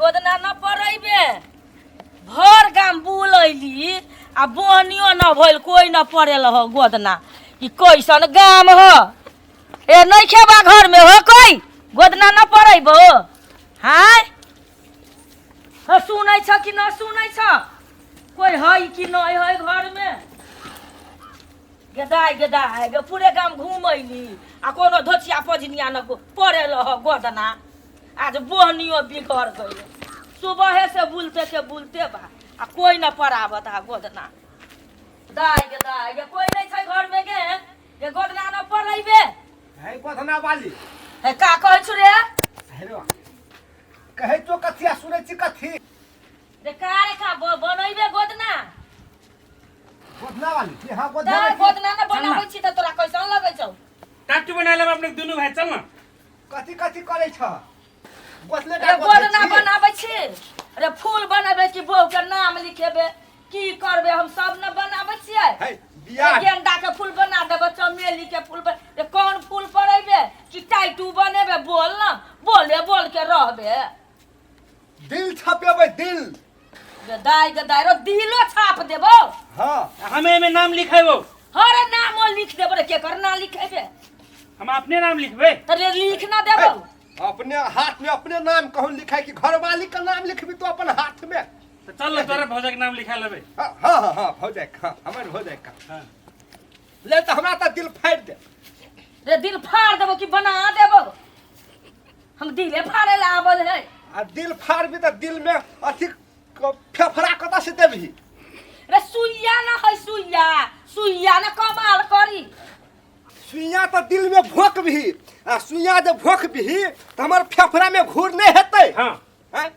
गोदना न पड़ैबे भर गाम बुलैली आ बोहनियो न भइल कोई न पड़ेल हो गोदना ई कैसन गाम हो ए नहीं खेबा घर में हो कोई गोदना न पड़ैबो हाय ह सुनै छ कि न सुनै छ कोई है कि नहीं है घर में गदाई गदाई गे पूरे गाम घूमैली आ कोनो धोचिया पजनिया न पड़ेल हो गोदना आज बोहनियो बिगड़ गई सुबह से बुलते के बुलते बा आ कोई न पड़ावत आ गोदना दाई गे कोई नहीं छै घर में गे ये गोदना न पड़ैबे है गोदना वाली है का कहै छु रे हेरो कहै तो कथिया सुनै छी कथी रे का रे का बनैबे गोदना गोदना वाली की हां दाई गोदना न बनाबै छी त तोरा कैसन लगै छौ टाटू बना लेब अपने दुनू भाई चल न कथी कथी करै छ गोदले रे गोदना बनाबै छी रे फूल बनाबै कि बहू के नाम लिखेबे की करबे हम सब न बनाबै छियै है बियाह गेंदा के फूल बना देबे चमेली के फूल रे कौन फूल पड़ैबे कि टाइटू बनेबे बोल न बोल के रहबे दिल छपेबै दिल गदाई रो दिलो छाप देबो हां हमें में नाम लिखेबो हरे नामो लिख देबो रे के कर ना लिखेबे हम अपने नाम लिखबे त रे लिख ना देबो अपने हाथ में अपने नाम कहूं लिखाई कि घरवाली का नाम लिखबी तो अपन हाथ में तो चल तोरे भौजा के नाम लिखा लेबे हां भौजा का हमर भौजा का हां ले त हमरा त दिल फाड़ दे रे दिल फाड़ देबो कि बना देबो हम दिले फाड़े ला आबल है आ दिल फाड़बी त दिल में अथी फेफड़ा कत से देबही रे सुइया ना है सुइया ना कमाल करी सुइया तो दिल में भोंकबी आ सुइया जब भोंकबी तो हमर फेफड़ा में घूर नहीं हेतै हां हैं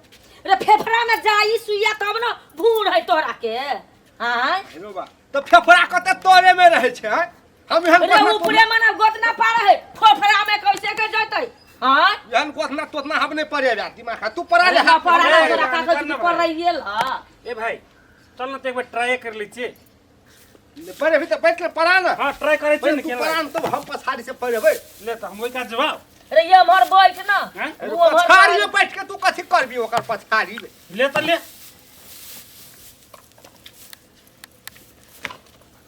रे फेफड़ा में जाई सुइया तब न भूर है तोरा के हां हेलो बा तो फेफड़ा कते तोरे में रहे छै हैं हम एहन रे ऊपरे मने गोतना पार है फेफड़ा में कैसे के जतै हां एहन गोतना तोतना हम नहीं पड़े जा दिमाग तू पड़ा ले रे पड़ा रे तोरा का कुछ कर रही है ला ए भाई चल न तो एक बार ट्राई कर ली छे पड़े भी तो बैठ ले पड़ा ना हां ट्राई करे छे न तू के पड़ा तो हम पछाड़ी से पड़ेबै ले तो हम ओइ का जवाब रे ये हमर बैठ ना हैं? पछाड़ी में बैठ के तू कथि करबी ओकर पछाड़ी में ले तो ले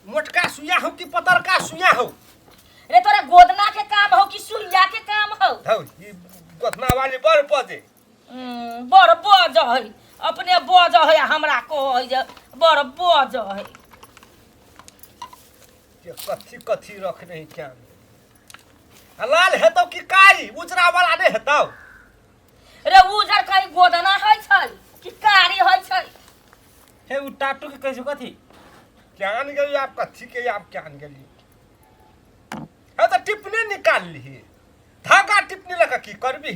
मोटका सुइया हो कि पतरका सुइया हो रे तोरा गोदना के काम हो कि सुइया के काम हो धौ ई गोदना वाली बड़ बजे बड़ बज है अपने बज है हमरा कह जे बड़ बज है ये कथी रख नहीं क्या लाल हेतौ कि कारी उजरा वाला नहीं हेतौ रे उजर कहीं गोदना है छै कि कारी है छै हे उ टाटू के कैसे कथी जान गेली आप कथी के आप जान गेली है तो टिप्पणी निकाल ली धागा टिप्पणी लगा की करबी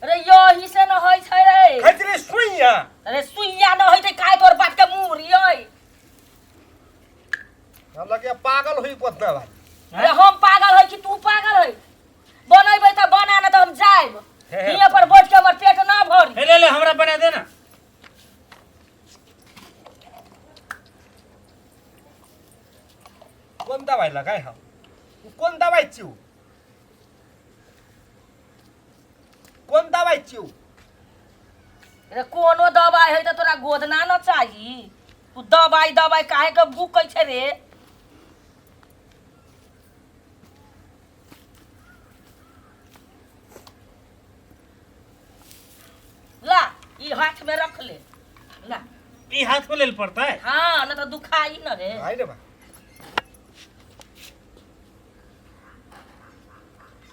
रे यही से न है छै रे खतरे सुइया रे सुइया न है त काय तोर बात के मुरियै हम लगे पागल हुई गोदना वाली रे हम पागल है कि तू पागल है बनैबै त बना न त हम जाइब हियां पर बैठ के हमर पेट ना भरी हे ले हमरा बना दे ना कौन दवाई लगाए हम कौन दवाई चिऊ कौन दवाई चिऊ रे कोनो दवाई है त तोरा गोदना न चाही तू दवाई काहे के भूकै छै रे ला ई हाथ में रख ले ला ई हाथ में लेल पड़ता है हाँ न तो दुखाई न रे आई रे बा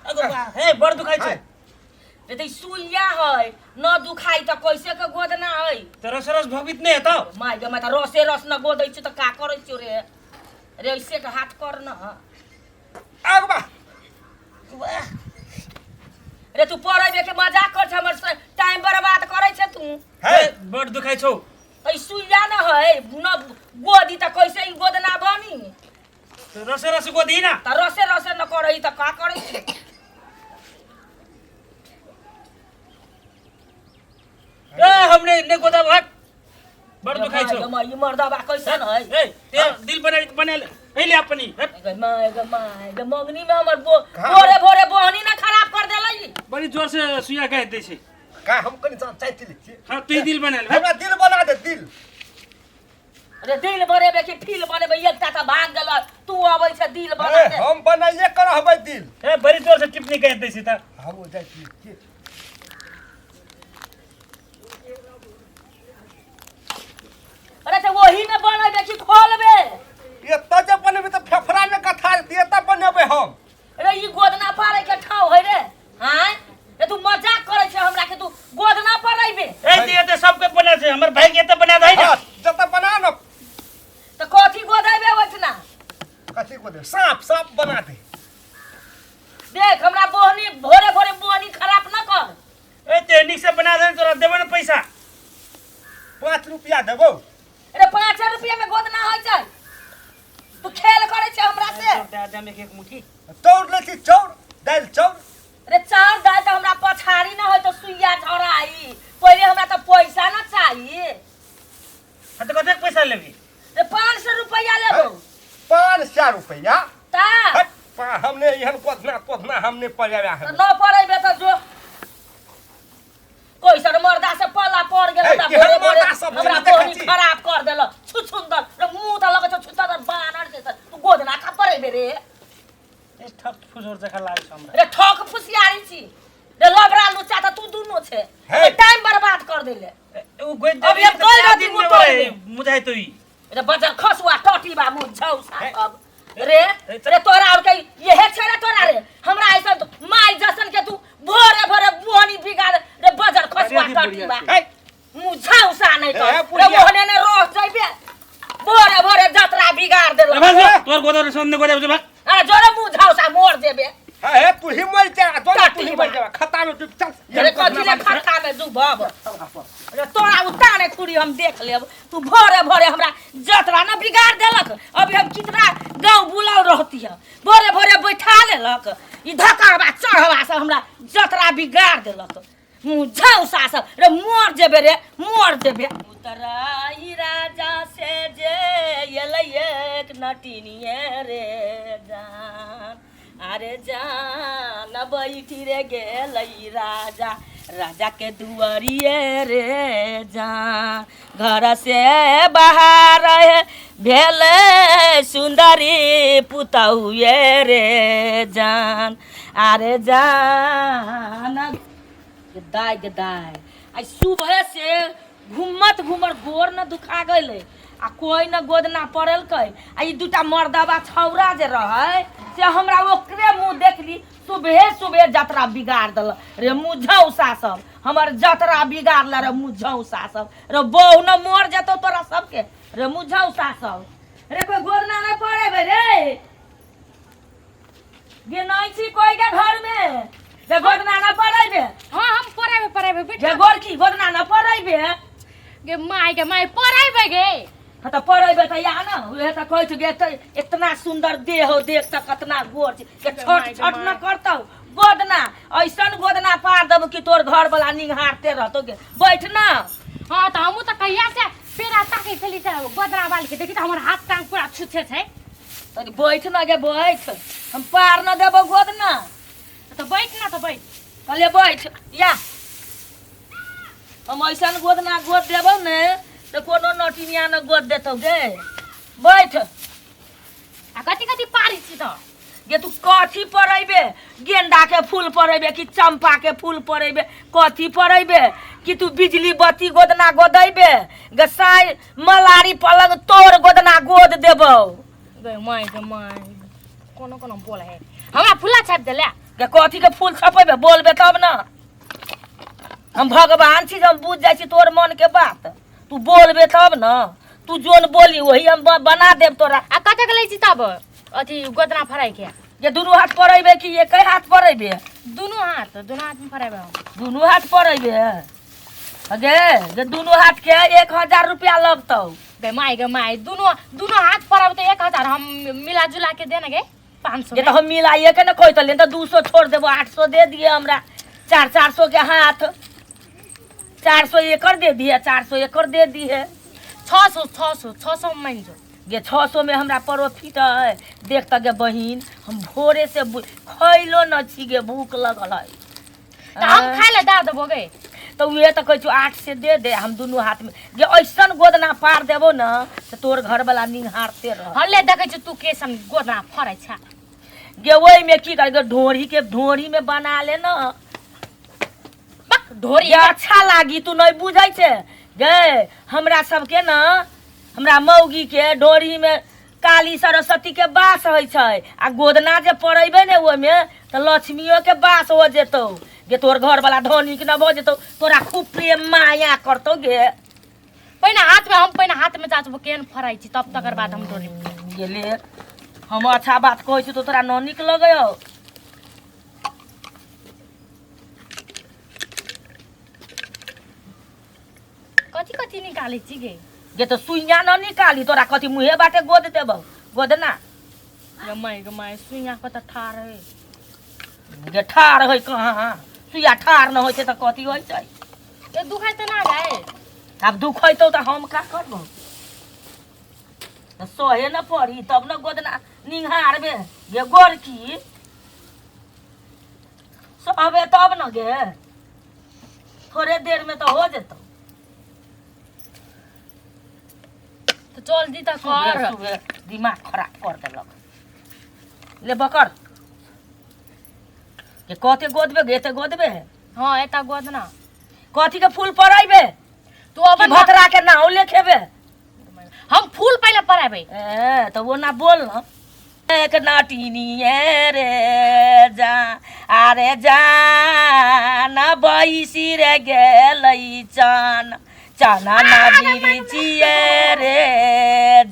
अगो बा हे बड़ दुखाई छै रे त सुइया है न दुखाई त कैसे के गोदना है तो रस रस भवित नहीं हेतौ माय गे माता रसे रस न गोदै छ त का करै छ रे रे ऐसे के हाथ कर न आग बा रे तू पढ़ै के मजाक कर छ हमर टाइम बर्बाद करै छ तू हे बड़ दुखाई छौ ऐ सुइया न है न गोदी त कैसे ई गोदना बनी तो रस रस को दी ना त रसे रसे न करै त का करै छ ए हमने ने गोदा भाग बड़ दुखाई छौ ई मर्दबा कैसन है ए ते दिल बना ले पहले अपनी माय गे मंगनी में हमर भोरे भोरे बोहनी ना खराब कर देलै बड़ी जोर से सुइया कह दे छै का हम कनी चाहते लिखिए हाँ तू ही दिल बना ले हमरा दिल बना दे दिल अरे दिल बनेबे कि फील बनेबे एकटा त भाग गेल तू अबै छै दिल बना दे हम बनाइए कर हबै दिल ए बड़ी जोर से टिप्पणी कह दै छी त हम हो जाइ छी अरे त वही में बनेबे कि खोलबे ये त जे बनेबे त फेफड़ा में कथा दिए त बनेबे हम अरे ई गोदना पारे के ठाव है रे हां ए तू मजाक करे छै हमरा के तू गोदना परेबे ए ते सबके बना छै हमर भाई के त बना दे ना जत बना न त कथी गोदेबे ओठना कथी को दे सांप बना दे देख हमरा बोहनी भोरे भोरे बोहनी खराब न कर ए ते निक से बना दे तोरा देबे न पैसा 5 रुपया देबो अरे 5 रुपया में गोदना होय छै तू खेल करे छै हमरा से दादा में एक मुट्ठी चौर लेती चौर दाल चौर अरे चार दाल त हमरा पछाड़ी न होय त सुइया झराई पहिले हमरा त पैसा न चाहिए हां त कते पैसा लेबी रे 500 रुपया लेबो 500 रुपया ता हमने यहन कोतना हमने पड़ाया है न पड़ेबे त जो कोई सर मर्दा से पल्ला पड़ गेल त ए, भोरे भोरे मर्दा सब हमरा देखै बोहनी छी। खराब कर देल छुछुंदर रे मुंह त लगे छ छुछुंदर बानर जैसा तू गोदना का पड़ेबे रे ए ठक फुसोर जखा लाग हमरा रे ठक फुसियारी छी रे लबरा लुच्चा त तू दुनो छे हे। टाइम बर्बाद कर देले ओ गोइ अब ये कोई राती मुंह तोड़ दे। मुझे तो ही रे बजर खसुआ टटी बा मुंह झौसा सब रे तोरा और के यहे छै रे तोरा रे हमरा ऐसा माई जसन के तू भोरे भोरे बोहनी बिगाड़ रे बजर खसुआ टटी बा ए मुंह झौसा नहीं तो ए, रे पुड़िया। मोहने ने रोज जइबे भोरे भोरे जतरा बिगाड़ देल बस तोर गोदर सोने गोदर जो भाग आ जोरे मुंह झौसा मोर देबे ए तू ही मर जा दोनों तू ही टटी मर बा। जा खता में तू चल रे कथी ले खट्टा में डूबब रे तोरा उताने खुरी हम देख लेब तू भोरे भोरे हमरा जतरा न बिगाड़ देलक अभी हम कितना गांव बुलाव रहती है भोरे भोरे बैठा लेलक ई धक्का चढ़वा से हमरा जतरा बिगाड़ देलक मुंह झौसा सब रे मोर जेबे रे मोर जेबे उतराई राजा से जे एलै एक नटिनिए रे जान अरे जान बैठी रे गेलै राजा राजा के दुआरिए रे जान घर से बाहर भेले सुंदरी पुतहुए रे जान अरे जान दाय आई सुबह से घूमत गोर न दुखा गइले आ कोई न गोदना पड़ल कै आ ई दूटा मर्दबा छौरा जे रहे से हमरा ओकरे मुंह देखली सुबह जतरा बिगाड़ दल रे मुझौसा सब हमर जतरा बिगाड़ल रे मुझौसा सब रे बहु न मर जतो तोरा सबके रे मुझौसा सब रे कोई गोदना न पड़े रे गे नहीं छी कोई के घर में रे गोदना न पड़े हाँ हम पढ़ाबे बेटा गे गोरकी गोदना न पड़े गे माय पढ़ाबे गे हाँ तो पढ़ेबे तो या ना उहे तो कहै छै गे तो इतना सुंदर देह हो देख त कतना गोर छै के छोट छोट न करतौ गोदना ऐसन गोदना पार देब कि तोर घर वाला निहारते रहतो गे बैठ ना हाँ तो हमू तो कहिया से पेरा ताके चली त बदरा वाल के देखि त हमर हाथ टांग पूरा छुछे छै तो बैठ ना गे बैठ हम पार न देबो गोदना तो बैठ ना तो बैठ कहले बैठ या हम ऐसन गोदना गोद देबो ने तो कोनो नटिनिया न गोद देतौ गे बैठ आ कथी पारी छी त गे तू कथी पढ़ेबे गेंदा के फूल पढ़ेबे कि चंपा के फूल पढ़ेबे कथी पढ़ेबे कि तू बिजली बत्ती गोदना गोदेबे गे साई मलारी पलंग तोर गोदना गोद देबो गे माय कोनो बोल है हमरा फुला छाप देले गे कथी के फूल छपेबे बोलबे तब ना हम भगवान छी हम बुझ जाय छी तोर मन के बात तू बोलबे तब ना तू जोन बोली वही हम बना देब तोरा आ कते लै छी तब अथी गोदना फराई के ये दुनू हाथ पढ़ेबे कि एक हाथ पढ़ेबे दुनू हाथ में फराबे दुनू हाथ पढ़ेबे गे दुनू हाथ के 1000 रुपया लगतौ गे माय दुनू हाथ पराब तो 1000 हम मिला जुला के देना गे 500 ये तो हम मिलाइए के ना कोई तो 200 छोड़ देबो 800 दे दिए हमरा 400 के हाथ 400 एकड़ दे दिए 400 एकड़ दे दिए 600 मान जो गे 600 में हमरा प्रॉफिट है देख त गे बहिन हम भोरे से खैलो न छी गे भूख लगल है त हम खाए ले दा देबो गे तो उहे तो कहै छु 8 से दे दे हम दुनू हाथ में जे ऐसन गोदना पार देबो न तो तोर घर वाला निहारते रह हल्ले देखे छु तू केसन गोदना फरै छ गे ओइ में की कर ढोरी में बना ले न ढोरी ये अच्छा लागी तू नहीं बुझै छे गे हमरा सबके न हमरा मौगी के ढोरी में काली सरस्वती के बास होइ छै आ गोदना जे पड़ैबे ने ओइ में त लक्ष्मियों के बास हो जेतौ गे तोर घर वाला धनिक न भ जेतौ तोरा खूब प्रेम माया करतौ गे पहिने हाथ में जाचबो केन फरै छी तब तकर बाद हम ढोरी ये ले हम अच्छा बात कहै छी तो तोरा न नीक लगैयो कथी निकालै छी गे गे तो सुइया न निकाली तोरा कथी मुहे बाटे गोद देबौ गोदना गे माय सुइया को त ठार है गे ठार है कहाँ सुइया ठार न होइ छै त कथी होइ छै ये दुखाइ त ना जाए अब दुख होइतौ त हम का करबो त सहे न पड़ी तब न गोदना निहारबे गे गोरकी सहबे तब न गे थोड़े देर में तो हो जेतौ तो चल दी त कर सुबह दिमाग खराब कर देलक ले बकर के कते गोदबे गेते गोदबे हां एता गोदना कथी के फूल पराइबे तू अब भतरा के नाव लेखेबे हम फूल पहले पराबे ए तो वो ना बोल न एक नाटिनी रे जा अरे जान बैसी रे गेलै चान चाना ना बिरिचिए रे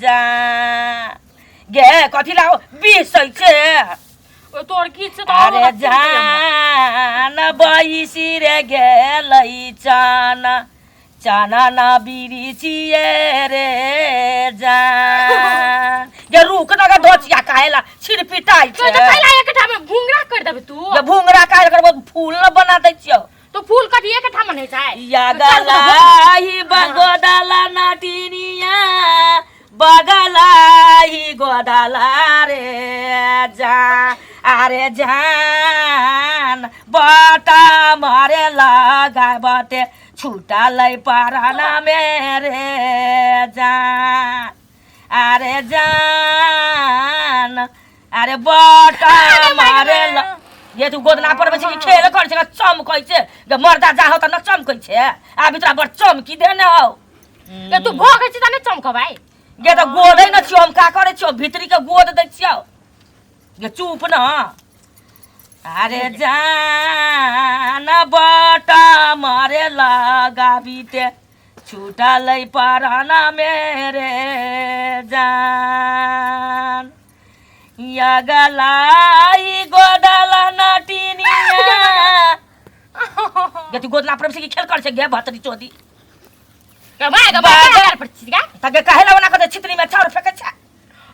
जा गे कथी लाओ बिसै छे ओ तोर की छ त अरे जान बैसी रे गेलै चान चाना ना बिरिचिए रे जान गे रुक न गे धोचिया काहेला छिड़पिटाई तो छे पहला एकठा में भुंगरा कर देबे तू गे भुंगरा काहे करबो फूल न बना दै छियो तो फूल कथी एकठा में नहीं छै या गलाई बगोदला नाटिनिया बगलाई गोदला रे जा अरे जान बटा मारे लगाए बते छूटा लै पाराना मेरे जान अरे जान अरे बटा मारे ये तू गोदना पर बसी की खेल कर छै चमकै छै गे मर्दा जाहो त न चमकै छै आबि तोरा बड़ चमकी देने हौ के तू भोगे छी त नहीं चमकबै गे त गोदै न छियो हम का करे छियो भीतरी के गोद दै छियो गे चुप न अरे जान बटा मारे लगाबीते छूटा लै पाराना मेरे जान या गलाई गोदला नाटिनिया गे तू गोदना पर से खेल कर छै गे भतरी चोदी के भाई पर छी गा त गे काहेला बना के छितरी में छाउर फेकै छै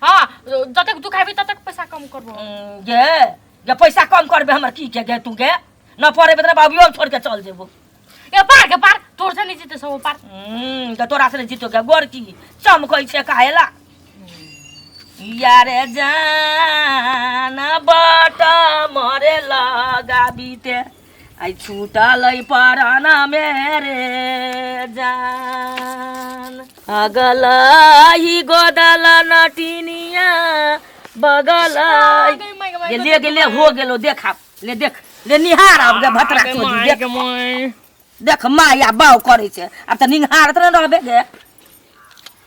हां जतक तू खाबी ततक पैसा कम करबो गे गे पैसा कम करबे हमर की के गे तू गे न पड़ेबे त बाबूओ छोड़ के चल जेबो ये पार तोर से नहीं जीते सब पार त तोरा से जीतो गे गोर की चमकै छै काहेला यारे जान बट मरे लगाबीते आई छूटा लै पाराना मेरे जान अगलाई गोदला नटिनिया बगलाई ये ले हो गेलो देखा ले देख ले निहार अब गे भतरा चोदी देख देख माया बाव करे छै अब त निहार त न रहबे गे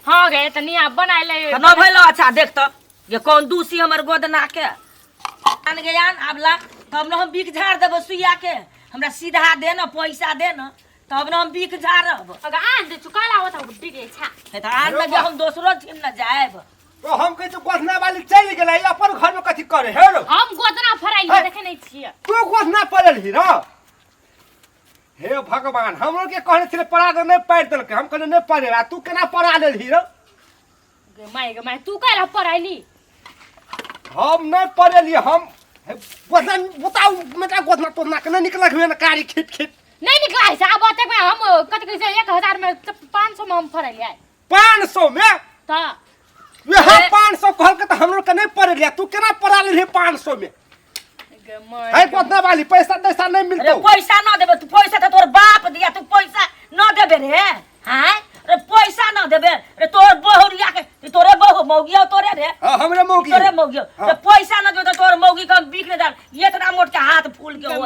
हां गे तनी अब बनाइ ले त न भइलो अच्छा देख त ये कौन दूसी हमर गोदना के आन गे आन आबला तब न हम बिक झाड़ देबो सुइया के हमरा सीधा दे न पैसा दे न तब न हम बिक झाड़ब अगर आन दे चुकाला होता बिके छा त आन में हम दोसरो दिन न जाएब तो हम कह गोदना वाली चल गेलै अपन घर में कथी करे हे रो हम गोदना फराई देखे नहीं छिए तू गोदना पड़ल ही रो हे भगवान हमरो के कहने छले पड़ा दे नहीं पार देलके हम कहने नहीं पड़ेला तू केना पड़ा लेल ही रो गे माय तू काला पराइली हम नहीं पड़ेली हम गोदना बताऊ मेरा गोदना तो ना के निकल हुए ना कारी खिट खिट नहीं निकला है अब तक में हम कत के 1000 में 500 में हम फराइली है 500 में त ये हम 500 कहल के त हमरो के नहीं पड़ेली तू केना पड़ा लेल ही 500 में गे माय है गोदना वाली पैसा दैसा नहीं अरे मिलतो पैसा न देबे तू पैसा त तोर बाप दिया तू मौगी तो पैसा न दे तो तोर मौगी का बिक न जान ये इतना मोट के हाथ फूल के हो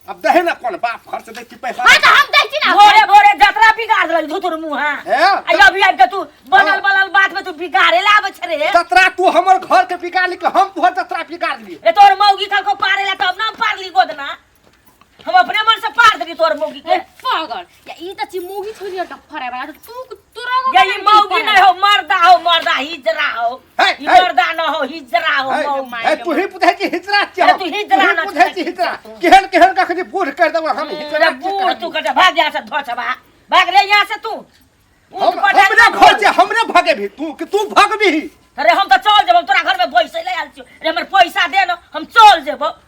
अब दहे ना कौन बाप खर्च दे की पैसा हां तो हम दै छी ना भोरे भोरे जतरा बिगाड़ देलक धुतुर मुंह हां है? आई अभी आब के तू बनल बनल बात में तू बिगाड़े ला आवे छरे जतरा तू हमर घर के बिगाड़ ली के हम तोहर जतरा बिगाड़ ली ए तोर मौगी कल को पारे ला तब ना पार ली गोदना हम अपने मन से पार देली तोर मौगी के पागल या ई त ची मुगी छोरी त फरे वाला तू तुरा ये ई मौगी नहीं हो मर्दा हिजरा हो है, ई है। मर्दा न हो हिजरा हो मौगी ए तू ही पुछै छी हिजरा छ ए, तू हिजरा न पुछै छी हिजरा केहन केहन का खनी बूढ़ कर देबो हम हिजरा बूढ़ तू कटे भाग जा से धोचबा भाग रे यहाँ से तू हम हमरे घर से हमरे भागे भी तू कि तू भागबी अरे हम तो चल जेबो तोरा घर में बैसे ले आल छी रे हमर पैसा दे न हम चल जेबो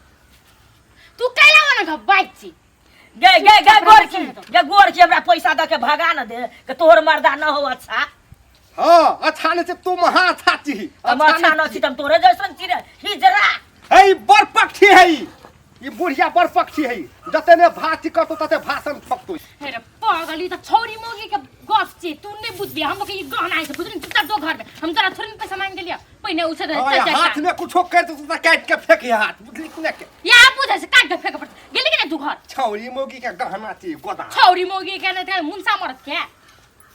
तू कैला वाला घ बाइक छी गे गोरकी हमरा पैसा द के भगा न दे के तोहर मर्दा न हो अच्छा हां अच्छा ने से तू महा अच्छा छी हम अच्छा न छी तम तोरे जैसन छी रे हिजरा है बर पक्षी है ई बुढ़िया बर पक्षी है जते ने भात कतो तते भाषण फक्तो हे रे पागल ई त छोरी मोगी के गफ छी तू नहीं बुझबी हम के ई गहना है बुझनी चुपचाप दो घर में हम तोरा थोड़ी पैसा मांग देलिया पहिने उसे दे चल हाथ में कुछो कर तो काट के फेंक हाथ बुझली कि नहीं या बुझे से काट के फेंक पड़ गेली कि नहीं तू घर छौरी मोगी के गहना छी गोदा छोरी मोगी के नहीं मुंसा मरत के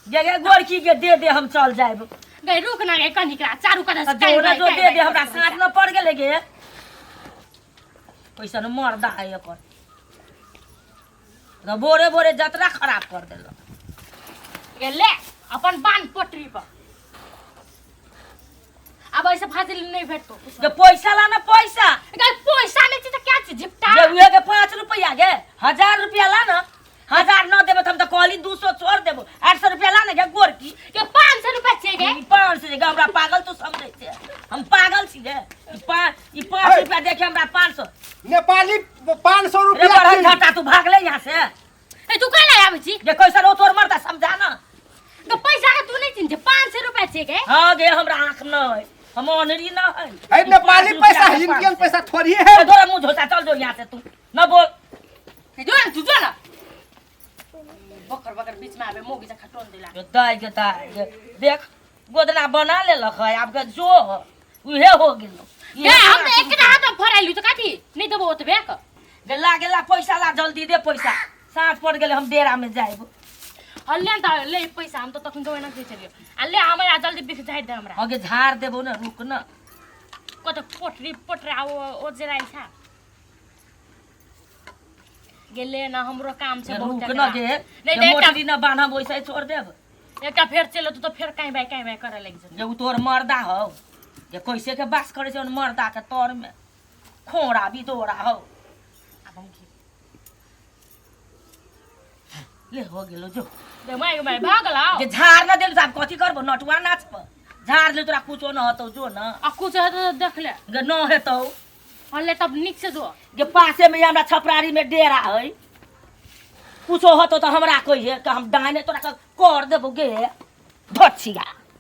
गे गोरकी के दे हम चल जाएब गए रुक ना गए कनिकरा चारू कदा से जोरे जो दे हमरा साथ न पड़ गेले गे पैसा न मर्दा है एकर तो बोरे बोरे जतरा खराब कर देलक ये ले अपन बांध पटरी पर अब ऐसे फाजिल नहीं भेटतो जे पैसा ला ना पैसा गए पैसा नहीं छी त क्या छी झिपटा जे उहे के 5 रुपया गे 1000 रुपया ला ना 1000 न देबे त हम त कहली 200 छोड़ देबो 800 रुपया ला ना गे गोरकी के 500 रुपया छे गे 500 गे हमरा पागल तू समझै छे हम पागल छी गे ई 5 रुपया देखे हमरा 500 नेपाली 500 रे रुपया बड़ घाटा तू भाग ले यहां से ए तू काला आवे छी जे कैसा रो तोर मरता समझा ना तो पैसा के तू नहीं चिन्ह 500 रुपया छे गे हां गे हमरा आंख न है हम अनरी न है है नेपाली पैसा इंडियन पैसा थोड़ी है तोरा मुंह झोसा चल जो यहां से तू न बोल जो ना बकर बकर बीच में आवे मोगी जा खटोन दिला दाई देख गोदना बना ले लख है अब के जो उहे हो गेलो गे हम तो एक हाथ में फराइलु तो काठी नहीं देबो ओतबे क गेला पैसा ला जल्दी दे पैसा सांझ पड़ गेले हम डेरा में जाइब हल्ले त ले पैसा हम तो तखन गवे ना चलियो अल्ले हमरा जल्दी बिख जाय दे हमरा आगे झाड़ देबो न रुक न कत पोटरी पोटरा ओ जराई छा गेले ना हमरो काम छे बहुत रुक न गे नहीं मोटरी न बांधा वैसे छोड़ देब एकटा फेर चलो तो फेर काई बाई करे लग जा जे तोर मर्दा हो जे कैसे के बास करे छै मर्दा के तोर में खोड़ा भी तोरा हो अब हम की ले हो गेलो जो दे मैं भागला जे झाड़ न देल साहब कथि करबो नटुआ नाचब झाड़ ले तोरा कुछो न हतो जो न आ कुछ है तो देख ले गे न हेतौ हल्ले तब निक से जो गे पासे में हमरा छपरारी में डेरा है कुछो हतो तो हमरा कहिए कि हम डाइने तोरा कर देबो गे भछिया